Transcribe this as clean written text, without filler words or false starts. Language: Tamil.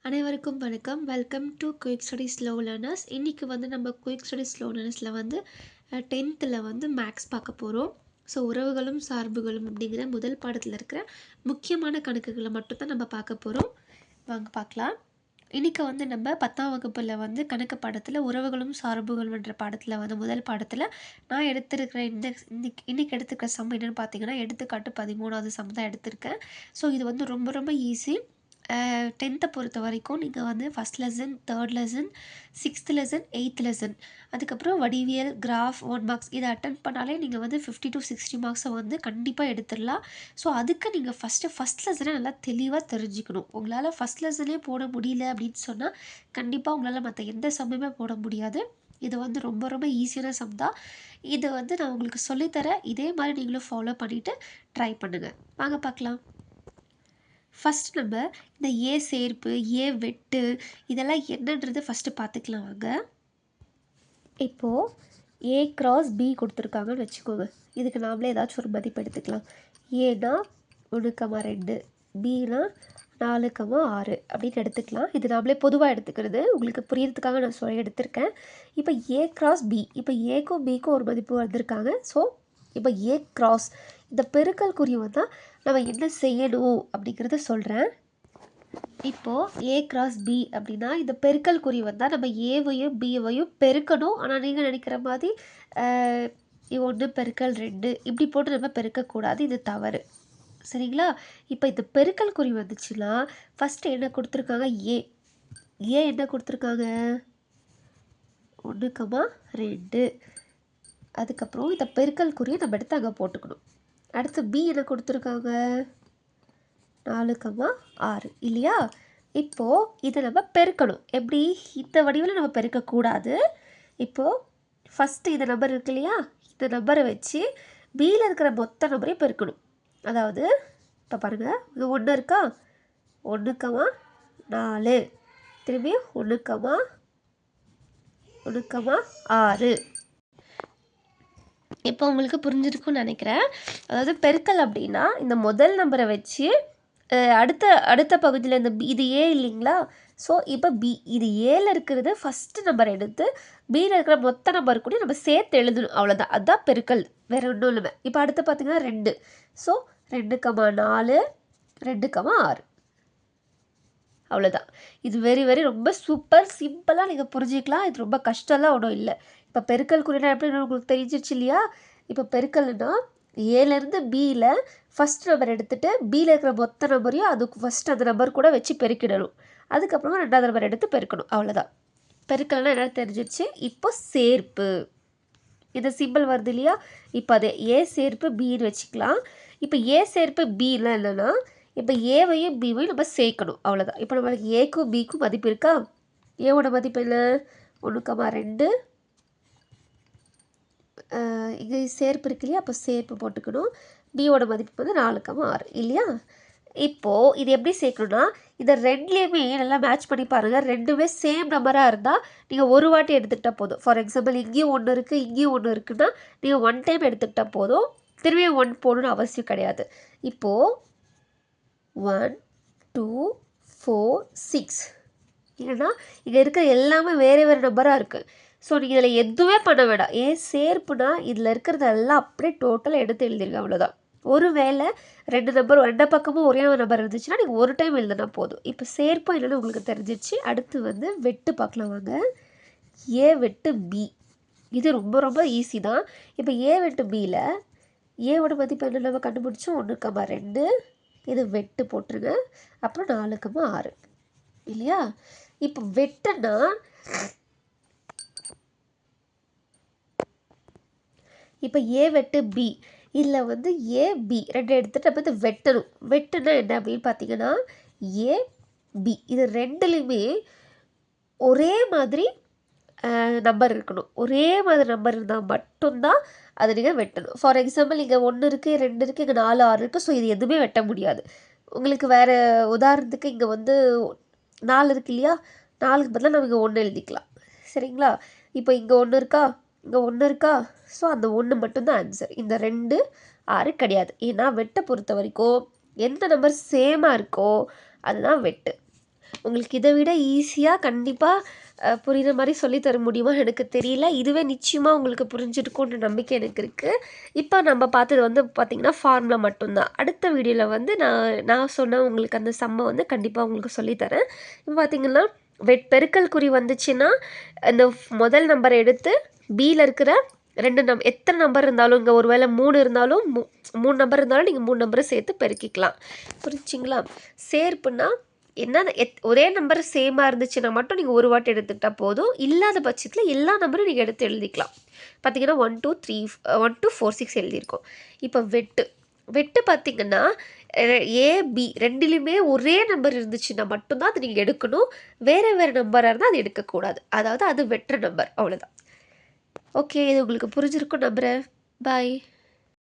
அனைவருக்கும் வணக்கம். Welcome to quick study slow learners. இன்றைக்கி வந்து நம்ம குயிக் ஸ்டடி ஸ்லோ லேர்னர்ஸில் வந்து 10th வந்து மேக்ஸ் பார்க்க போகிறோம். ஸோ உறவுகளும் சார்புகளும் அப்படிங்கிற முதல் பாடத்தில் இருக்கிற முக்கியமான கணக்குகளை மட்டும்தான் நம்ம பார்க்க போகிறோம். வாங்க பார்க்கலாம். இன்றைக்கி வந்து நம்ம 10ஆம் வகுப்பில் வந்து கணக்கு பாடத்தில் உறவுகளும் சார்புகளும் என்ற பாடத்தில் வந்து முதல் பாடத்தில் நான் எடுத்திருக்கிற இன்னைக்கு எடுத்துக்கிற சம் என்னென்னு பார்த்தீங்கன்னா எடுத்துக்காட்டு 13வது சம் தான் எடுத்திருக்கேன். ஸோ இது வந்து ரொம்ப ரொம்ப ஈஸி. 10th பொறுத்த வரைக்கும் நீங்கள் வந்து first lesson, third lesson, 6th lesson, 8th lesson, அதுக்கப்புறம் வடிவியல், கிராஃப், 1 மார்க்ஸ் இதை அட்டன் பண்ணாலே நீங்கள் வந்து 50 to 60 மார்க்ஸை வந்து கண்டிப்பாக எடுத்துடலாம். ஸோ அதுக்கு நீங்கள் ஃபஸ்ட் லெசனை நல்லா தெளிவாக தெரிஞ்சுக்கணும். உங்களால் ஃபஸ்ட் லெசனே போட முடியல அப்படின்னு சொன்னால் கண்டிப்பாக உங்களால் மற்ற எந்த சம்முமே போட முடியாது. இது வந்து ரொம்ப ரொம்ப ஈஸியான சம் தான். இதை வந்து நான் உங்களுக்கு சொல்லித்தரேன். இதே மாதிரி நீங்களும் ஃபாலோ பண்ணிவிட்டு ட்ரை பண்ணுங்கள். வாங்க பார்க்கலாம். ஃபஸ்ட் நம்ம இந்த ஏ சேர்ப்பு, ஏ வெட்டு இதெல்லாம் என்னன்றது ஃபஸ்ட்டு பார்த்துக்கலாம் வாங்க. இப்போது ஏ கிராஸ் பி கொடுத்துருக்காங்கன்னு வச்சுக்கோங்க. இதுக்கு நாமளே ஏதாச்சும் ஒரு மதிப்பு எடுத்துக்கலாம். ஏனா 1,2, பினா 4,6 அப்படின்னு எடுத்துக்கலாம். இது நாமளே பொதுவாக எடுத்துக்கிறது, உங்களுக்கு புரியறதுக்காக நான் சொல்லி எடுத்திருக்கேன். இப்போ ஏ கிராஸ் பி, இப்போ ஏக்கும் பிக்கும் ஒரு மதிப்பு வந்திருக்காங்க. ஸோ இப்போ ஏ கிராஸ் இந்த பெருக்கல் குறி வந்தால் நம்ம என்ன செய்யணும் அப்படிங்கிறத சொல்கிறேன். இப்போது ஏ கிராஸ் பி அப்படின்னா இந்த பெருக்கல் குறி வந்தால் நம்ம ஏவையும் பிவையும் பெருக்கணும். ஆனால் நீங்கள் நினைக்கிற மாதிரி 1 பெருக்கல் 2 இப்படி போட்டு நம்ம பெருக்கக்கூடாது, இது தவறு. சரிங்களா? இப்போ இந்த பெருக்கல் குறி வந்துச்சுன்னா ஃபஸ்ட்டு என்ன கொடுத்துருக்காங்க, ஏ என்ன கொடுத்துருக்காங்க 1,2. அதுக்கப்புறம் இந்த பெருக்கல் குறியை நம்ம எடுத்து அங்கே போட்டுக்கணும். அடுத்து பி என்ன கொடுத்துருக்காங்க 4,6 இல்லையா? இப்போது இதை நம்ம பெருக்கணும். எப்படி? இந்த வடிவில் நம்ம பெருக்கக்கூடாது. இப்போது ஃபஸ்ட்டு இந்த நம்பர் இருக்கு இல்லையா, இந்த நம்பரை வச்சு பியில் இருக்கிற மொத்த நம்பரையும் பெருக்கணும். அதாவது இப்போ பாருங்கள், இங்கே 1 இருக்கா, 1,4 திரும்பி 1,6. இப்போ உங்களுக்கு புரிஞ்சிருக்குன்னு நினைக்கிறேன். அதாவது பெருக்கல் அப்படின்னா இந்த முதல் நம்பரை வச்சு அடுத்த பகுதியில் இந்த பி, இது ஏ இல்லைங்களா? ஸோ இப்போ பி, இது ஏல இருக்கிறது ஃபஸ்ட்டு நம்பர் எடுத்து பியில் இருக்கிற மொத்த நம்பர் கூட நம்ம சேர்த்து எழுதணும். அவ்வளோதான், அதுதான் பெருக்கல், வேறு ஒன்றும் இல்லை. இப்போ அடுத்து பார்த்திங்கன்னா 2. ஸோ 2,4, 2,6 அவ்வளோதான். இது வெரி வெரி ரொம்ப சூப்பர் சிம்பிளாக நீங்கள் புரிஞ்சிக்கலாம். இது ரொம்ப கஷ்டம்லாம் ஒன்றும் இல்லை. இப்போ பெருக்கல் குறினா எப்படி உங்களுக்கு தெரிஞ்சிருச்சு இல்லையா? இப்போ பெருக்கல்னா ஏலேருந்து பியில் ஃபஸ்ட் நம்பர் எடுத்துகிட்டு பியில் இருக்கிற மொத்த நம்பரையும் அதுக்கு ஃபஸ்ட் அந்த நம்பர் கூட வச்சு பெருக்கிடணும். அதுக்கப்புறமா 2வது நம்பர் எடுத்து பெருக்கணும். அவ்வளோதான். பெருக்கல்னா என்ன தெரிஞ்சிருச்சு. இப்போ சேர்ப்பு, இந்த சிம்பிள் வருது இல்லையா? இப்போ அதை ஏ சேர்ப்பு பின்னு வச்சுக்கலாம். இப்போ ஏ சேர்ப்பு பின்னா என்னென்னா, இப்போ ஏவையும் பிவையும் நம்ம சேர்க்கணும். அவ்வளோதான். இப்போ நம்மளுக்கு ஏக்கும் பிக்கும் மதிப்பு இருக்கா? ஏவோட மதிப்பு என்ன 1,2. இங்கே சேர்ப்பு இருக்கு இல்லையா, அப்போ சேர்ப்பு போட்டுக்கணும். பியோட மதிப்பு வந்து 4,6 இல்லையா? இப்போது இது எப்படி சேர்க்கணுன்னா, இதை ரெண்டுலேயுமே நல்லா மேட்ச் பண்ணி பாருங்கள். ரெண்டுமே சேம் நம்பராக இருந்தால் நீங்கள் ஒரு வாட்டி எடுத்துக்கிட்டால் போதும். ஃபார் எக்ஸாம்பிள் இங்கேயும் 1 இருக்குது, இங்கேயும் 1 இருக்குன்னா நீங்கள் 1 டைம் எடுத்துக்கிட்டால் போதும், திரும்பியும் 1 போடணும்னு அவசியம் கிடையாது. இப்போது 1, 2, 4, 6 இல்லைன்னா இங்கே இருக்கிற எல்லாமே வேறு வேறு நம்பராக இருக்குது. ஸோ நீங்கள் இதில் எதுவுமே பண்ண வேண்டாம். ஏன் சேர்ப்புனா இதில் இருக்கிறதெல்லாம் அப்படியே டோட்டலாக எடுத்து எழுதிருங்க. அவ்வளோதான். ஒரு வேளை 2 நம்பர் 2 பக்கமும் ஒரே நம்பர் இருந்துச்சுன்னா நீங்கள் ஒரு டைம் எழுதுனா போதும். இப்போ சேர்ப்பும் என்னென்னு உங்களுக்கு தெரிஞ்சிச்சு. அடுத்து வந்து வெட்டு பார்க்கலாம் வாங்க. ஏ வெட்டு பி, இது ரொம்ப ரொம்ப ஈஸி தான். இப்போ ஏ வெட்டு பியில் ஏவோட மதிப்பு என்ன நம்ம கண்டுபிடிச்சோம் 1,2. இது வெட்டு போட்டுருங்க. அப்புறம் 4,6 இல்லையா? இப்போ வெட்டுனா இப்போ ஏ வெட்டு பி, இதில் வந்து ஏ பி 2 எடுத்துகிட்டு நம்ம இது வெட்டணும். வெட்டுனா என்ன அப்படின்னு பார்த்தீங்கன்னா ஏ பி இது ரெண்டுலேயுமே ஒரே மாதிரி நம்பர் இருக்கணும். ஒரே மாதிரி நம்பர் இருந்தால் மட்டும்தான் அதை நீங்கள் வெட்டணும். ஃபார் எக்ஸாம்பிள் இங்கே 1 இருக்குது, 2 இருக்குது, இங்கே 4, 6 இருக்குது. ஸோ இது எதுவுமே வெட்ட முடியாது. உங்களுக்கு வேறு உதாரணத்துக்கு இங்கே வந்து 4 இருக்கு இல்லையா, 4க்கு பதிலாக நம்ம இங்கே 1 எழுதிக்கலாம். சரிங்களா? இப்போ இங்கே 1 இருக்கா, இங்கே 1 இருக்கா, ஸோ அந்த 1 மட்டும்தான் ஆன்சர். இந்த 2, 6 கிடையாது. ஏன்னா வெட்டை பொறுத்த வரைக்கும் எந்த நம்பர் சேமாக இருக்கோ அதுதான் வெட்டு. உங்களுக்கு இதை விட ஈஸியாக கண்டிப்பாக புரிகிற மாதிரி சொல்லித்தர முடியுமா எனக்கு தெரியல. இதுவே நிச்சயமாக உங்களுக்கு புரிஞ்சிருக்கும்ன்ற நம்பிக்கை எனக்கு இருக்குது. இப்போ நம்ம பார்த்தது வந்து பார்த்திங்கன்னா ஃபார்முலா மட்டும்தான். அடுத்த வீடியோவில் வந்து நான் சொன்ன உங்களுக்கு அந்த சம்மை வந்து கண்டிப்பாக உங்களுக்கு சொல்லித்தரேன். இப்போ பார்த்திங்கன்னா பெருக்கல் குறி வந்துச்சுன்னா அந்த முதல் நம்பரை எடுத்து பியில் இருக்கிற 2 எத்தனை நம்பர் இருந்தாலும், இங்கே ஒரு வேளை 3 இருந்தாலும் 3 நம்பர் இருந்தாலும் நீங்கள் 3 நம்பரை சேர்த்து பெருக்கிக்கலாம். புரிஞ்சுங்களா? சேர்ப்புனா என்ன, ஒரே நம்பர் சேமாக இருந்துச்சுன்னா மட்டும் நீங்கள் ஒரு வாட்டி எடுத்துக்கிட்டால் போதும். இல்லாத பட்சத்தில் எல்லா நம்பரும் நீங்கள் எடுத்து எழுதிக்கலாம். பார்த்தீங்கன்னா 1 2 3 1 2 4 6 எழுதியிருக்கோம். இப்போ வெட்டு பார்த்திங்கன்னா ஏபி ரெண்டுலேயுமே ஒரே நம்பர் இருந்துச்சுன்னா மட்டும்தான் அது நீங்கள் எடுக்கணும். வேறு நம்பராக இருந்தால் அது எடுக்கக்கூடாது. அதாவது அது வெட்டுற நம்பர், அவ்வளோதான். ஓகே, இது உங்களுக்கு புரிஞ்சிருக்கும் நம்புகிறேன். பாய்.